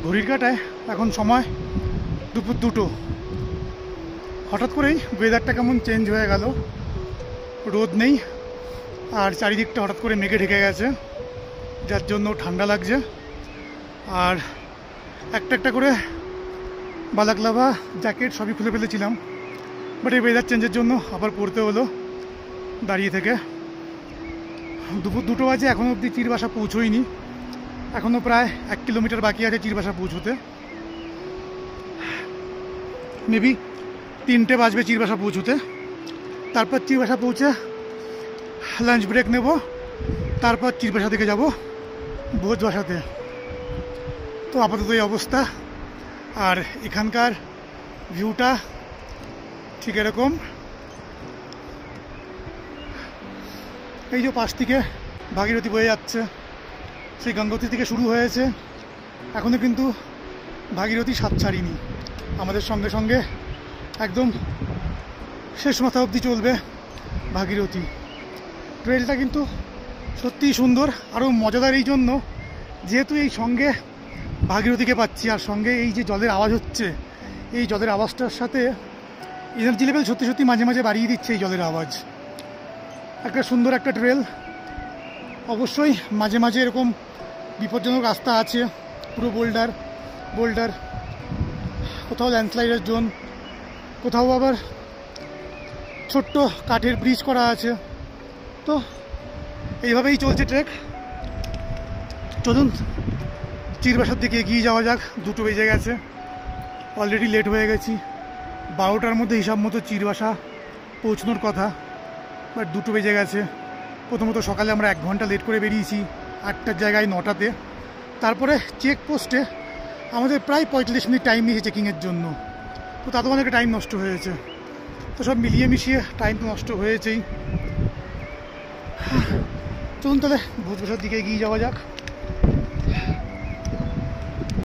ঘড়ির কাঁটায় এখন সময় দুপুর 2টো। হঠাৎ করেই ওয়েদারটা কেমন চেঞ্জ হয়ে গেল, রোদ নেই আর চারিদিকটা হঠাৎ করে মেঘে ঢেকে গেছে, যার জন্য ঠান্ডা লাগছে। আর একটা একটা করে বালাক্লাভা জ্যাকেট সবই খুলে ফেলেছিলাম, বাট এই ওয়েদার চেঞ্জের জন্য আবার পরতে হলো দাঁড়িয়ে থেকে। দুপুর 2টো বাজে, এখনও অবধি চিরবাসা পৌঁছোইনি, এখনও প্রায় 1 কিলোমিটার বাকি আছে চিরবাসা পৌঁছোতে। মেবি 3টে বাজবে চিরবাসা পৌঁছোতে। তারপর চিরবাসা পৌঁছে লাঞ্চ ব্রেক নেব, তারপর চিরবাসা থেকে যাব ভোজ বাসাতে। তো আপাতত এই অবস্থা, আর এখানকার ভিউটা ঠিক এরকম। এই যে পাশ থেকে ভাগীরথী বয়ে যাচ্ছে, সেই গঙ্গোত্রী থেকে শুরু হয়েছে, এখনও কিন্তু ভাগীরথী স্বাদ ছাড়িনি। আমাদের সঙ্গে সঙ্গে একদম শেষ মাথা অবধি চলবে ভাগীরথী। ট্রেলটা কিন্তু সত্যিই সুন্দর, আরও মজাদার এই জন্য যেহেতু এই সঙ্গে ভাগীরথীকে পাচ্ছি, আর সঙ্গে এই যে জলের আওয়াজ হচ্ছে, এই জলের আওয়াজটার সাথে এনার্জি লেভেল সত্যি সত্যি মাঝে মাঝে বাড়িয়ে দিচ্ছে এই জলের আওয়াজ। একটা সুন্দর একটা ট্রেল। অবশ্যই মাঝে মাঝে এরকম বিপজ্জনক রাস্তা আছে, পুরো বোল্ডার, কোথাও ল্যান্ডস্লাইডের জোন, কোথাও আবার ছোট্ট কাঠের ব্রিজ করা আছে। তো এইভাবেই চলছে ট্রেক। চলুন চিরবাসার দিকে এগিয়ে যাওয়া যাক। 2টো বেজে গেছে, অলরেডি লেট হয়ে গেছি। 12টার মধ্যে হিসাব মতো চিরবাসা পৌঁছানোর কথা, বাট 2টো বেজে গেছে। প্রথমত সকালে আমরা 1 ঘন্টা লেট করে বেরিয়েছি, 8টার জায়গায় 9টাতে। তারপরে চেকপোস্টে আমাদের প্রায় 45 মিনিট টাইম নিয়েছে চেকিংয়ের জন্য, তো তাতেও অনেকটা টাইম নষ্ট হয়েছে। তো সব মিলিয়ে মিশিয়ে টাইম তো নষ্ট হয়েছেই। চলুন তাহলে ভোজ বাসার দিকে এগিয়ে যাওয়া যাক।